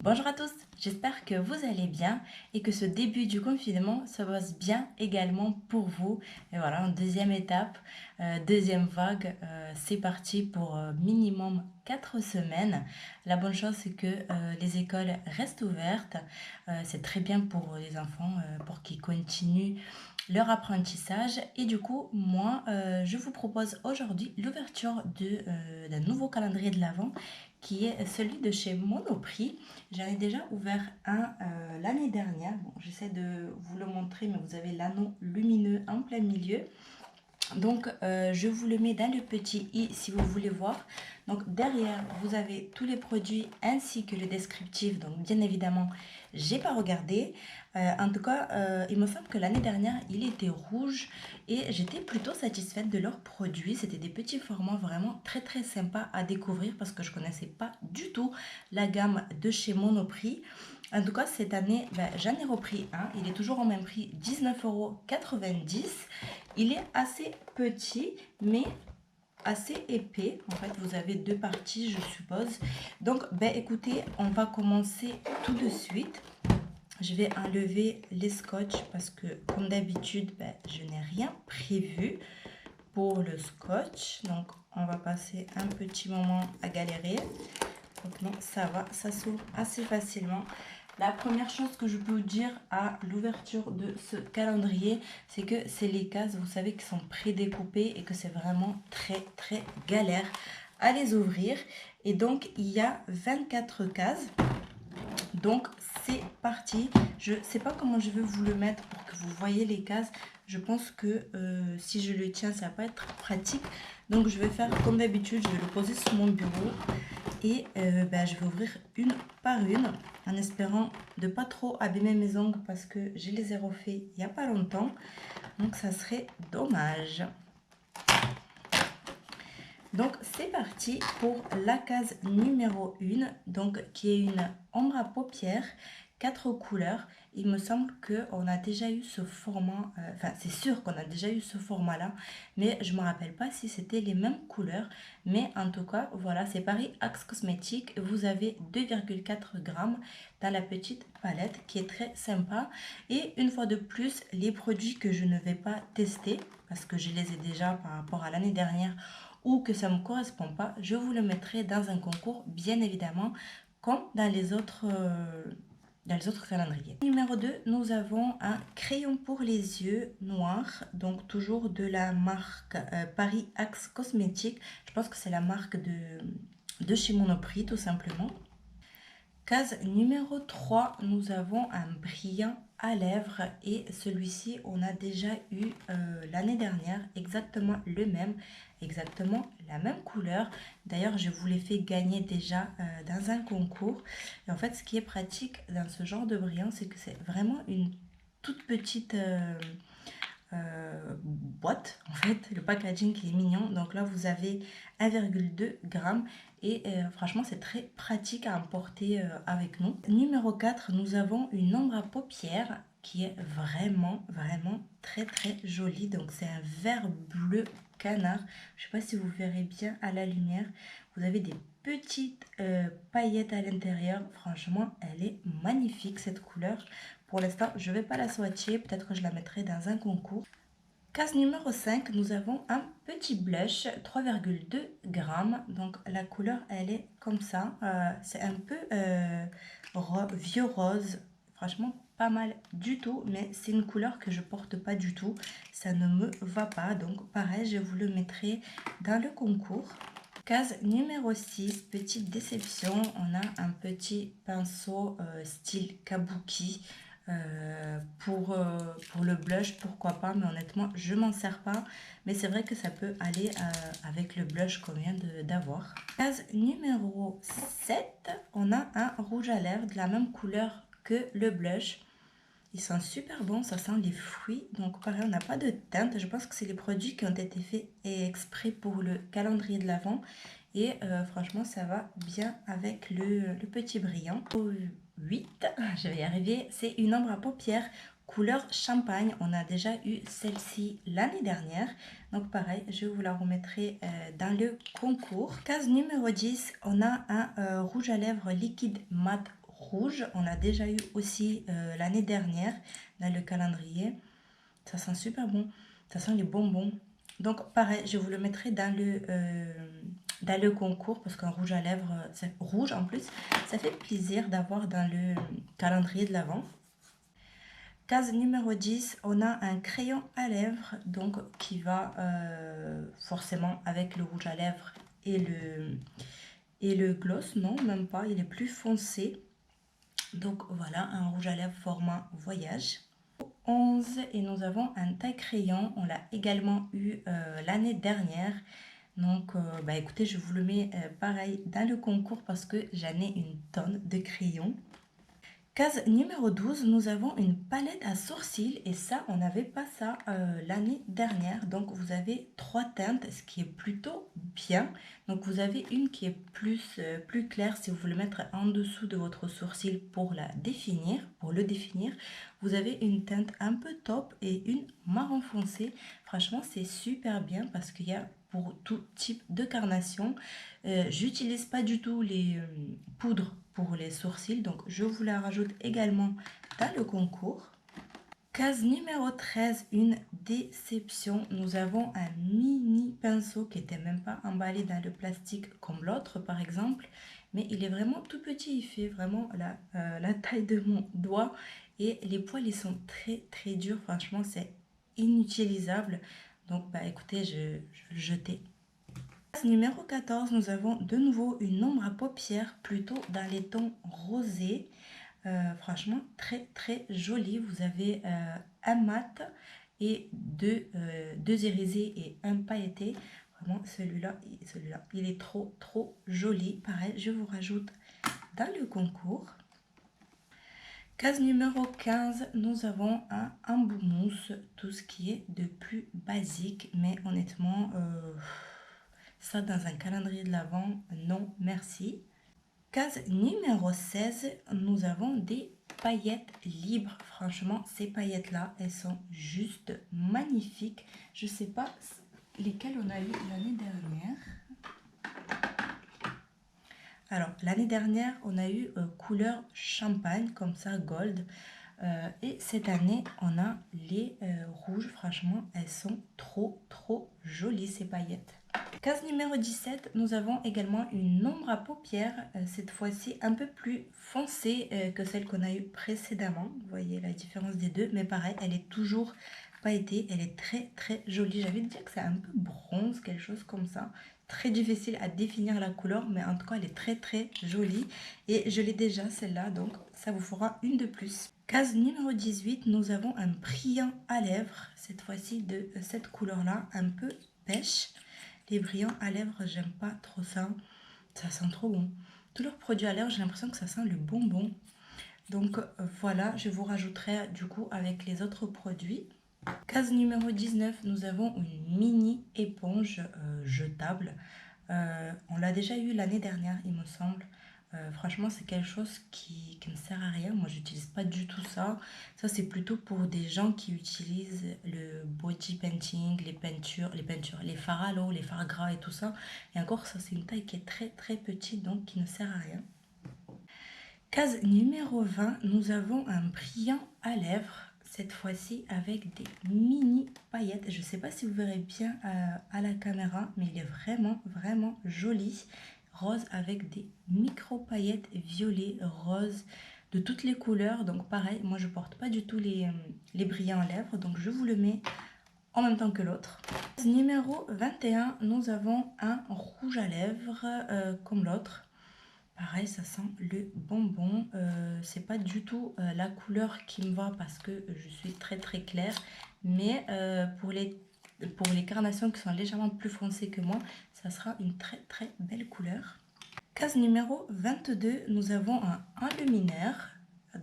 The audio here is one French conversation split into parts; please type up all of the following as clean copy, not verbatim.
Bonjour à tous, j'espère que vous allez bien et que ce début du confinement se passe bien également pour vous. Et voilà, en deuxième étape, deuxième vague, c'est parti pour minimum 4 semaines. La bonne chose, c'est que les écoles restent ouvertes. C'est très bien pour les enfants, pour qu'ils continuent leur apprentissage. Et du coup, moi, je vous propose aujourd'hui l'ouverture d'un nouveau calendrier de l'Avent qui est celui de chez Monoprix. J'en ai déjà ouvert un l'année dernière. Bon, j'essaie de vous le montrer, mais vous avez l'anneau lumineux en plein milieu. Donc, je vous le mets dans le petit i si vous voulez voir. Donc, derrière, vous avez tous les produits ainsi que le descriptif. Donc, bien évidemment, j'ai pas regardé. En tout cas, il me semble que l'année dernière, il était rouge et j'étais plutôt satisfaite de leurs produits. C'était des petits formats vraiment très très sympas à découvrir parce que je connaissais pas du tout la gamme de chez Monoprix. En tout cas, cette année, j'en ai repris un. Il est toujours au même prix, 19,90 €. Il est assez petit, mais assez épais. En fait, vous avez deux parties, je suppose. Donc, écoutez, on va commencer tout de suite. Je vais enlever les scotch parce que, comme d'habitude, je n'ai rien prévu pour le scotch. Donc, on va passer un petit moment à galérer. Donc non, ça va, ça s'ouvre assez facilement. La première chose que je peux vous dire à l'ouverture de ce calendrier, c'est que c'est les cases, vous savez, qui sont prédécoupées et que c'est vraiment très très galère à les ouvrir. Et donc, il y a 24 cases. Donc, c'est parti. Je ne sais pas comment je vais vous le mettre pour que vous voyez les cases. Je pense que si je le tiens, ça va pas être pratique. Donc, je vais faire comme d'habitude, je vais le poser sur mon bureau. Et je vais ouvrir une par une en espérant de pas trop abîmer mes ongles parce que je les ai refaits il n'y a pas longtemps. Donc ça serait dommage. Donc c'est parti pour la case numéro 1, donc qui est une ombre à paupières, 4 couleurs. Il me semble qu'on a déjà eu ce format, enfin c'est sûr qu'on a déjà eu ce format-là, mais je ne me rappelle pas si c'était les mêmes couleurs. Mais en tout cas, voilà, c'est Paris Axe Cosmétique. Vous avez 2,4 grammes dans la petite palette qui est très sympa. Et une fois de plus, les produits que je ne vais pas tester, parce que je les ai déjà par rapport à l'année dernière, ou que ça ne me correspond pas, je vous le mettrai dans un concours, bien évidemment, comme dans les autres calendriers. Numéro 2, nous avons un crayon pour les yeux noir, donc toujours de la marque Paris Axe Cosmétique. Je pense que c'est la marque de chez Monoprix, tout simplement. Case numéro 3, nous avons un brillant à lèvres et celui-ci, on a déjà eu l'année dernière exactement le même, exactement la même couleur. D'ailleurs, je vous l'ai fait gagner déjà dans un concours. Et en fait, ce qui est pratique dans ce genre de brillant, c'est que c'est vraiment une toute petite boîte. En fait, le packaging qui est mignon. Donc là, vous avez 1,2 g et franchement, c'est très pratique à emporter avec nous. Numéro 4, nous avons une ombre à paupières qui est vraiment, vraiment très, très jolie. Donc, c'est un vert bleu canard. Je ne sais pas si vous verrez bien à la lumière. Vous avez des petites paillettes à l'intérieur. Franchement, elle est magnifique cette couleur. Pour l'instant, je ne vais pas la swatcher. Peut-être que je la mettrai dans un concours. Case numéro 5, nous avons un petit blush, 3,2 grammes. Donc la couleur, elle est comme ça. C'est un peu vieux rose. Franchement, pas mal du tout. Mais c'est une couleur que je porte pas du tout. Ça ne me va pas. Donc pareil, je vous le mettrai dans le concours. Case numéro 6, petite déception. On a un petit pinceau style kabuki. Pour le blush, pourquoi pas, mais honnêtement, je m'en sers pas. Mais c'est vrai que ça peut aller avec le blush qu'on vient d'avoir. Case numéro 7, on a un rouge à lèvres de la même couleur que le blush. Ils sont super bons, ça sent les fruits. Donc pareil, on n'a pas de teinte. Je pense que c'est les produits qui ont été faits exprès pour le calendrier de l'Avent. Et franchement, ça va bien avec le petit brillant. 8, je vais y arriver. C'est une ombre à paupières couleur champagne. On a déjà eu celle-ci l'année dernière. Donc pareil, je vous la remettrai dans le concours. Case numéro 10, on a un rouge à lèvres liquide mat rouge. On l'a déjà eu aussi l'année dernière dans le calendrier. Ça sent super bon. Ça sent les bonbons. Donc pareil, je vous le mettrai dans le concours parce qu'un rouge à lèvres, c'est rouge en plus, ça fait plaisir d'avoir dans le calendrier de l'Avent. Case numéro 10, on a un crayon à lèvres donc qui va forcément avec le rouge à lèvres et le gloss. Non, même pas, il est plus foncé. Donc voilà, un rouge à lèvres format voyage. 11 et nous avons un taille crayon, on l'a également eu l'année dernière. Donc bah écoutez, je vous le mets pareil dans le concours parce que j'en ai une tonne de crayons. Case numéro 12, nous avons une palette à sourcils et ça, on n'avait pas ça l'année dernière. Donc vous avez 3 teintes, ce qui est plutôt bien. Donc vous avez une qui est plus claire si vous voulez mettre en dessous de votre sourcil pour le définir. Vous avez une teinte un peu taupe et une marron foncé. Franchement, c'est super bien parce qu'il y a pour tout type de carnation. J'utilise pas du tout les poudres pour les sourcils, donc je vous la rajoute également dans le concours. Case numéro 13, une déception. Nous avons un mini pinceau qui n'était même pas emballé dans le plastique comme l'autre par exemple, mais il est vraiment tout petit, il fait vraiment la taille de mon doigt et les poils ils sont très durs, franchement c'est inutilisable. Donc bah écoutez, je vais le jeter. Numéro 14, nous avons de nouveau une ombre à paupières plutôt dans les tons rosés. Franchement, très joli. Vous avez un mat et deux irisés et un pailleté. Vraiment, celui-là, il est trop joli. Pareil, je vous rajoute dans le concours. Case numéro 15, nous avons un embout mousse, tout ce qui est de plus basique, mais honnêtement, ça dans un calendrier de l'Avent, non merci. Case numéro 16, nous avons des paillettes libres. Franchement, ces paillettes-là, elles sont juste magnifiques. Je ne sais pas lesquelles on a eu l'année dernière. Alors, l'année dernière, on a eu couleur champagne, comme ça, gold. Et cette année, on a les rouges. Franchement, elles sont trop jolies, ces paillettes. Case numéro 17, nous avons également une ombre à paupières, cette fois-ci un peu plus foncée que celle qu'on a eue précédemment. Vous voyez la différence des deux, mais pareil, elle est toujours pailletée, elle est très jolie. J'avais dit que c'est un peu bronze, quelque chose comme ça. Très difficile à définir la couleur, mais en tout cas, elle est très jolie. Et je l'ai déjà, celle-là, donc ça vous fera une de plus. Case numéro 18, nous avons un brillant à lèvres, cette fois-ci de cette couleur-là, un peu pêche. Les brillants à lèvres, j'aime pas trop ça. Ça sent trop bon. Tous leurs produits à lèvres, j'ai l'impression que ça sent le bonbon. Donc voilà, je vous rajouterai du coup avec les autres produits. Case numéro 19, nous avons une mini éponge jetable. On l'a déjà eu l'année dernière, il me semble. Franchement, c'est quelque chose qui ne sert à rien. Moi, j'utilise pas du tout ça. Ça, c'est plutôt pour des gens qui utilisent le body painting, les fards à l'eau, les fards gras et tout ça. Et encore, ça, c'est une taille qui est très petite, donc qui ne sert à rien. Case numéro 20, nous avons un brillant à lèvres. Cette fois-ci avec des mini paillettes. Je ne sais pas si vous verrez bien à la caméra, mais il est vraiment joli. Rose avec des micro paillettes violet, rose, de toutes les couleurs. Donc pareil, moi je porte pas du tout les brillants à lèvres, donc je vous le mets en même temps que l'autre. Numéro 21, nous avons un rouge à lèvres comme l'autre. Pareil, ça sent le bonbon. C'est pas du tout la couleur qui me va parce que je suis très claire. Mais pour les carnations qui sont légèrement plus foncées que moi, ça sera une très belle couleur. Case numéro 22, nous avons un enlumineur.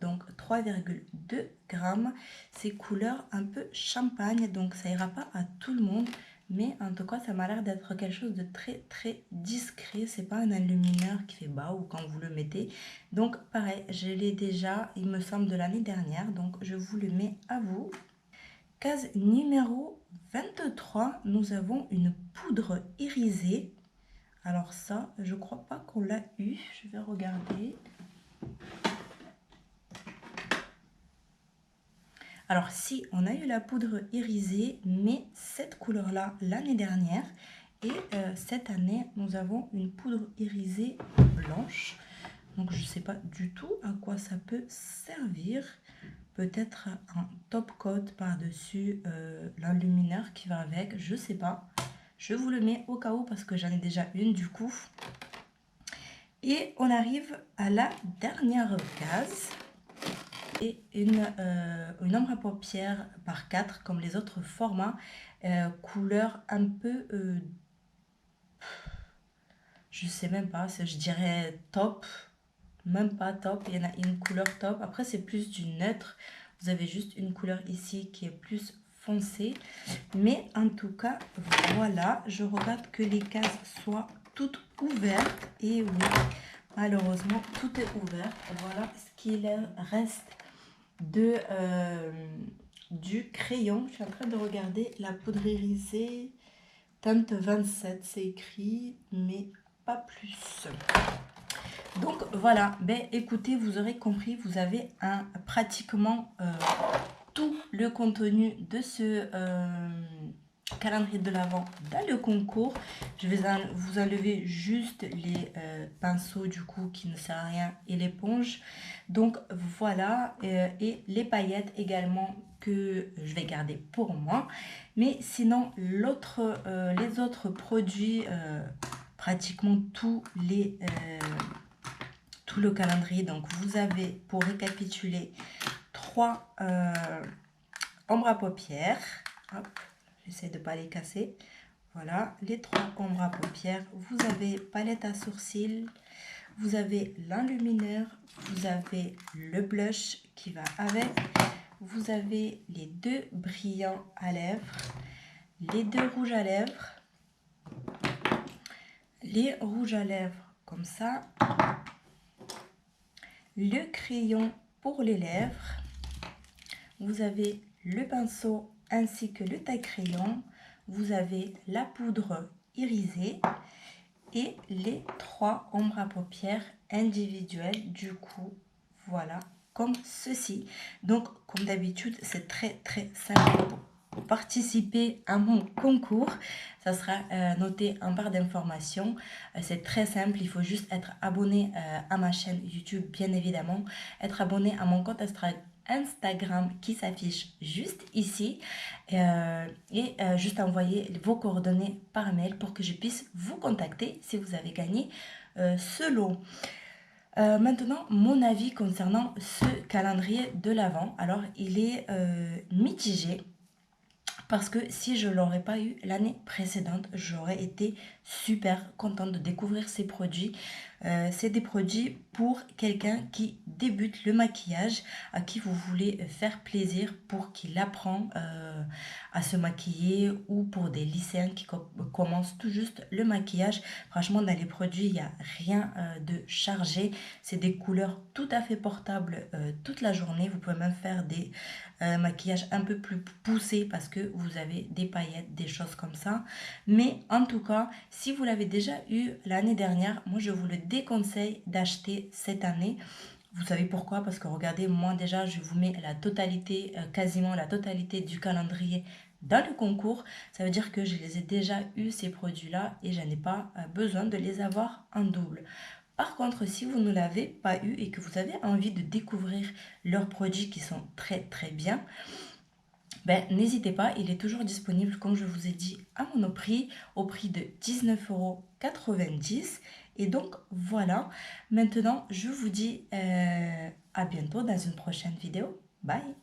Donc 3,2 grammes. C'est couleur un peu champagne. Donc ça ira pas à tout le monde. Mais en tout cas, ça m'a l'air d'être quelque chose de très discret. C'est pas un enlumineur qui fait bas ou quand vous le mettez. Donc pareil, je l'ai déjà, il me semble, de l'année dernière. Donc je vous le mets à vous. Case numéro 23, nous avons une poudre irisée. Alors ça, je crois pas qu'on l'a eu. Je vais regarder. Alors, si on a eu la poudre irisée, mais cette couleur-là l'année dernière, et cette année, nous avons une poudre irisée blanche. Donc, je ne sais pas du tout à quoi ça peut servir. Peut-être un top coat par-dessus l'enlumineur qui va avec, je ne sais pas. Je vous le mets au cas où parce que j'en ai déjà une du coup. Et on arrive à la dernière case. Et une ombre à paupières par 4 comme les autres formats, couleur un peu, je sais même pas, je dirais top, même pas top, il y en a une couleur top, après c'est plus du neutre, vous avez juste une couleur ici qui est plus foncée, mais en tout cas, voilà, je regarde que les cases soient toutes ouvertes, et oui, malheureusement, tout est ouvert, voilà ce qu'il reste de du crayon. Je suis en train de regarder la poudre irisée teinte 27, c'est écrit, mais pas plus. Donc voilà, ben écoutez, vous aurez compris, vous avez pratiquement tout le contenu de ce calendrier de l'Avent dans le concours. Je vais vous enlever juste les pinceaux du coup qui ne servent à rien et l'éponge. Donc voilà, et les paillettes également que je vais garder pour moi. Mais sinon, les autres produits, pratiquement tout le calendrier. Donc vous avez, pour récapituler, 3 ombres à paupières. Hop. J'essaie de ne pas les casser. Voilà, les 3 ombres à paupières. Vous avez palette à sourcils. Vous avez l'enlumineur. Vous avez le blush qui va avec. Vous avez les 2 brillants à lèvres. Les 2 rouges à lèvres. Les rouges à lèvres comme ça. Le crayon pour les lèvres. Vous avez le pinceau ainsi que le taille-crayon, vous avez la poudre irisée et les 3 ombres à paupières individuelles, du coup, voilà, comme ceci. Donc, comme d'habitude, c'est très simple pour participer à mon concours. Ça sera noté en barre d'informations. C'est très simple, il faut juste être abonné à ma chaîne YouTube, bien évidemment, être abonné à mon compte Instagram qui s'affiche juste ici et juste envoyer vos coordonnées par mail pour que je puisse vous contacter si vous avez gagné ce lot. Maintenant, mon avis concernant ce calendrier de l'Avent. Alors, il est mitigé. Parce que si je ne l'aurais pas eu l'année précédente, j'aurais été super contente de découvrir ces produits. C'est des produits pour quelqu'un qui débute le maquillage, à qui vous voulez faire plaisir pour qu'il apprend à se maquiller, ou pour des lycéens qui commencent tout juste le maquillage. Franchement, dans les produits, il n'y a rien de chargé. C'est des couleurs tout à fait portables toute la journée. Vous pouvez même faire des maquillages un peu plus poussés parce que vous avez des paillettes, des choses comme ça. Mais en tout cas, si vous l'avez déjà eu l'année dernière, moi je vous le déconseille d'acheter cette année. Vous savez pourquoi? Parce que regardez, moi déjà je vous mets la totalité, quasiment la totalité du calendrier dans le concours. Ça veut dire que je les ai déjà eu ces produits là et je n'ai pas besoin de les avoir en double. Par contre, si vous ne l'avez pas eu et que vous avez envie de découvrir leurs produits qui sont très bien, ben, n'hésitez pas, il est toujours disponible, comme je vous ai dit, à Monoprix, au prix de 19,90 €. Et donc, voilà. Maintenant, je vous dis à bientôt dans une prochaine vidéo. Bye!